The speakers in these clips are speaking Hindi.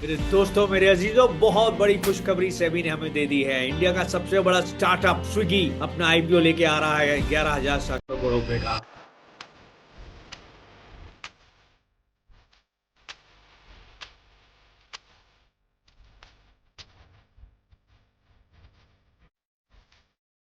मेरे दोस्तों, मेरे अजीजों, बहुत बड़ी खुशखबरी सेबी ने हमें दे दी है। इंडिया का सबसे बड़ा स्टार्टअप स्विगी अपना आईपीओ लेके आ रहा है 11,700 करोड़ रुपए का।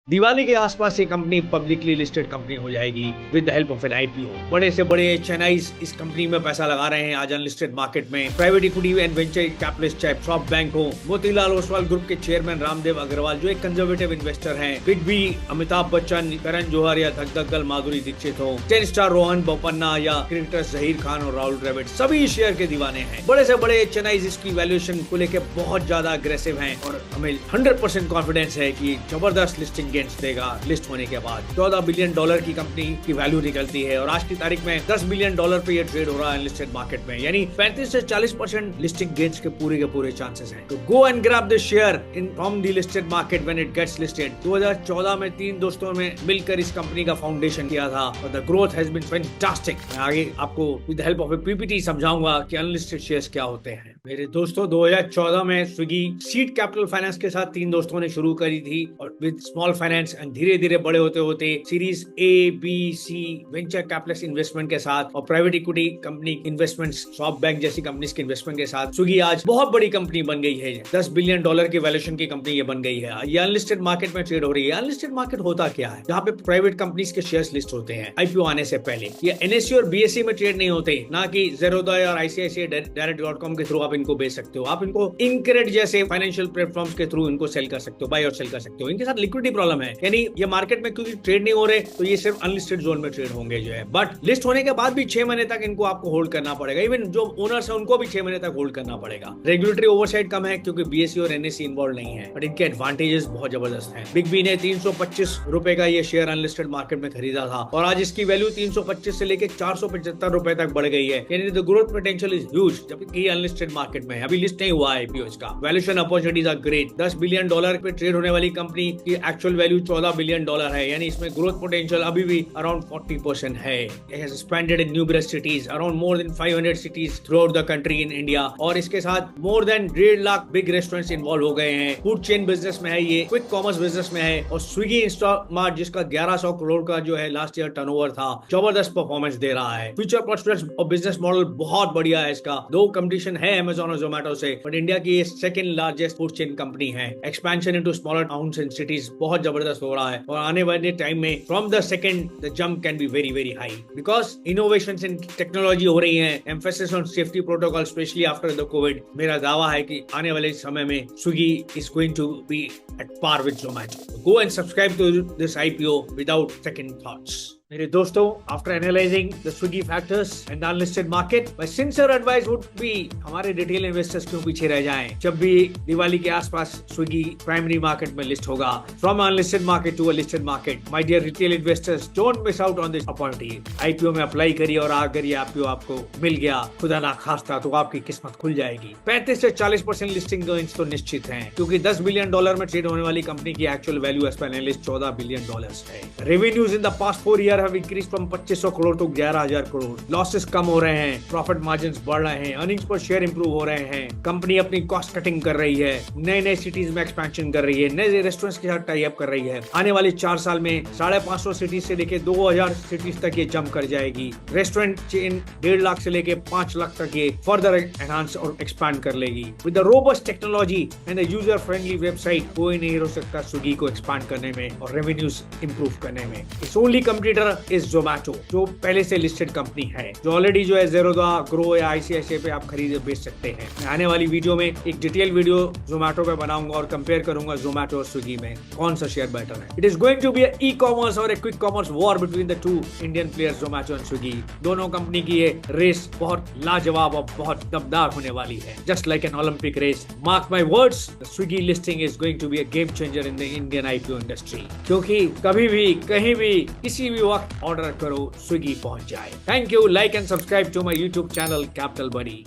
दिवाली के आसपास ये कंपनी पब्लिकली लिस्टेड कंपनी हो जाएगी with the help of N IPO. बड़े से बड़े चेन्नईज इस कंपनी में पैसा लगा रहे हैं आज अनलिस्टेड मार्केट में। Private equity and venture capitalist चाहे सॉफ्ट बैंक हो, मोतीलाल ओसवाल ग्रुप के चेयरमैन रामदेव अग्रवाल जो एक कंजर्वेटिव इन्वेस्टर हैं, बिग बी अमिताभ बच्चन, करण जौहर या धक धक गर्ल माधुरी दीक्षित हो, 10 स्टार रोहन बोपन्ना या क्रिकेटर जहीर खान और राहुल द्रविड़, सभी शेयर के दीवाने हैं। बड़े से बड़े चेन्नईज इसकी वैल्यूएशन को लेकर बहुत ज्यादा अग्रेसिव हैं और हमें 100% कॉन्फिडेंस है कि जबरदस्त लिस्टिंग गेन्स देगा। लिस्ट होने के बाद $14 बिलियन की कंपनी की वैल्यू निकलती है और आज की तारीख में $10 बिलियन पे ये ट्रेड हो रहा है अनलिस्टेड मार्केट में, यानी 35 से 40% लिस्टिंग गेन्स के पूरे चांसेस हैं। तो go and grab the share in from the listed market when it gets listed. 2014 में 3 दोस्तों ने मिलकर इस कंपनी का फाउंडेशन किया था और the growth has been fantastic. मैं आगे आपको with the help of a PPT समझाऊंगा कि अनलिस्टेड शेयर्स क्या होते हैं। मेरे दोस्तों, 2014 में स्विगी सीड कैपिटल फाइनेंस के साथ 3 दोस्तों ने शुरू करी थी और विद स्मॉल फाइनेंस एंड धीरे धीरे बड़े होते होते series A B C venture capitalist investment के साथ और private equity company investment SoftBank जैसी कंपनीज के इन्वेस्टमेंट के साथ स्विगी आज बहुत बड़ी कंपनी बन गई है। $10 बिलियन की वैल्यूएशन की कंपनी ये बन गई है। ये अनलिस्टेड मार्केट में ट्रेड हो रही है। अनलिस्टेड मार्केट होता क्या है? जहाँ पे प्राइवेट कंपनीज के शेयर्स लिस्ट होते हैं आईपीओ आने से पहले। ये एनएससी और बीएसई में ट्रेड नहीं होते, ना कि ज़ेरोधा और आईसीआईसीआई डायरेक्ट.com के थ्रू आप इनको बेच सकते हो। आप इनको इनक्रेडिट जैसे फाइनेंशियल प्लेटफॉर्म्स के थ्रू इनको सेल कर सकते हो, बाय और सेल कर सकते हो। इनके साथ लिक्विडिटी प्रॉब्लम है, यानी ये मार्केट में क्योंकि ट्रेड नहीं हो रहे तो ये सिर्फ अनलिस्टेड जोन में ट्रेड होंगे जो है। बट लिस्ट होने के बाद भी 6 महीने तक इनको आपको होल्ड करना पड़ेगा। इवन जो ओनर्स है उनको भी 6 महीने तक होल्ड करना पड़ेगा। रेगुलेटरी ओवरसाइट कम है क्योंकि बीएसई और एनएससी इन्वॉल्व नहीं है, बट इनके एडवांटेजेस बहुत जबरदस्त हैं। बिग बी ने 325 रुपए का ये शेयर अनलिस्टेड मार्केट में खरीदा था और आज इसकी वैल्यू 325 से लेकर 475 रुपए तक बढ़ गई है, यानी the growth potential is huge. जबकि अनलिस्टेड मार्केट में अभी लिस्ट नहीं हुआ आईपीओ इसका। Valuation opportunities are great. $10 billion पे ट्रेड होने वाली कंपनी की एक्चुअल वैल्यू $14 बिलियन है, यानी इसमें ग्रोथ पोटेंशियल अभी भी अराउंड 40% है। It has expanded in numerous cities, around more than 500 cities throughout the country in India, और इसके साथ more than 1.5 lakh big restaurants involve हो गए हैं। फूड चेन बिजनेस में है, ये क्विक कॉमर्स बिजनेस में है और स्विगी इंस्टामार्ट जिसका 1100 करोड़ का जो है लास्ट ईयर टर्नओवर था, जबरदस्त परफॉर्मेंस दे रहा है। फ्यूचर प्रोस्पेक्ट्स और बिजनेस मॉडल बहुत बढ़िया है इसका। दो कंपटीशन है अमेज़न और जोमेटो से, बट इंडिया की ये second largest food chain company है। Expansion into smaller towns and cities बहुत जबरदस्त हो रहा है और आने वाले टाइम में from the second the jump can be very high because innovations in technology हो रही हैं, emphasis on safety protocol especially after the COVID। मेरा दावा है कि आने वाले समय में Swiggy is going to be at par with Zomato। Go and subscribe to this IPO without second thoughts। मेरे दोस्तों, after analysing the Swiggy factors and unlisted market, my sincere advice would be हमारे रिटेल इन्वेस्टर्स क्यों पीछे रह जाएं। जब भी दिवाली के आसपास स्विगी प्राइमरी मार्केट में लिस्ट होगा, from unlisted market to a listed market, my dear retail investors, don't miss out on this opportunity. IPO में अप्लाई करिए और अगर ये आईपीओ आपको मिल गया, खुदा ना खास्ता, तो आपकी किस्मत खुल जाएगी। 35 से 40% लिस्टिंग गेन्स तो निश्चित हैं, क्योंकि $10 बिलियन में ट्रेड होने वाली कंपनी की actual value as per analyst $14 billion है। Revenues in the past 4 year have increased from 2500 crore to 11,000 crore. Losses कम हो रहे हैं, प्रॉफिट मार्जिन्स बढ़ रहे हैं, अर्निंग्स पर शेयर इंप्रूव हो रहे हैं। कंपनी अपनी कॉस्ट कटिंग कर रही है, नए सिटीज में एक्सपेंशन कर रही है, नए रेस्टोरेंट्स के साथ टाई अप कर रही है। आने वाले 4 साल में 550 सिटीज से लेके 2000 सिटीज तक ये जंप कर जाएगी। रेस्टोरेंट चेन 1.5 लाख से लेके 5 लाख तक ये फर्दर एनहांस और एक्सपैंड कर लेगी। With the robust technology and user friendly website, कोई नहीं रोक सकता स्विगी को एक्सपैंड करने में और रेवेन्यूज इंप्रूव करने में। It's only competitor is Zomato, जो पहले से लिस्टेड कंपनी है, जो ऑलरेडी जो है ज़ेरोधा, ग्रो या आईसीआईसीआई पे आप खरीद बेच सकते हैं। मैं आने वाली वीडियो में एक डिटेल वीडियो जोमेटो पे बनाऊंगा और कंपेयर करूंगा जोमेटो और स्विगी में कौन सा शेयर बेटर है। It is going to be e commerce और quick commerce war between the 2 Indian players Zomato and Swiggy. दोनों कंपनी की ये रेस बहुत लाजवाब और बहुत दमदार होने वाली है, just like an Olympic race. Mark my words, the Swiggy listing is going to be a game changer in the Indian IPO industry, क्योंकि कभी भी कहीं भी किसी भी वक्त ऑर्डर करो, स्विगी पहुंच जाए। Thank you. Like and subscribe to my YouTube channel Capital buddy.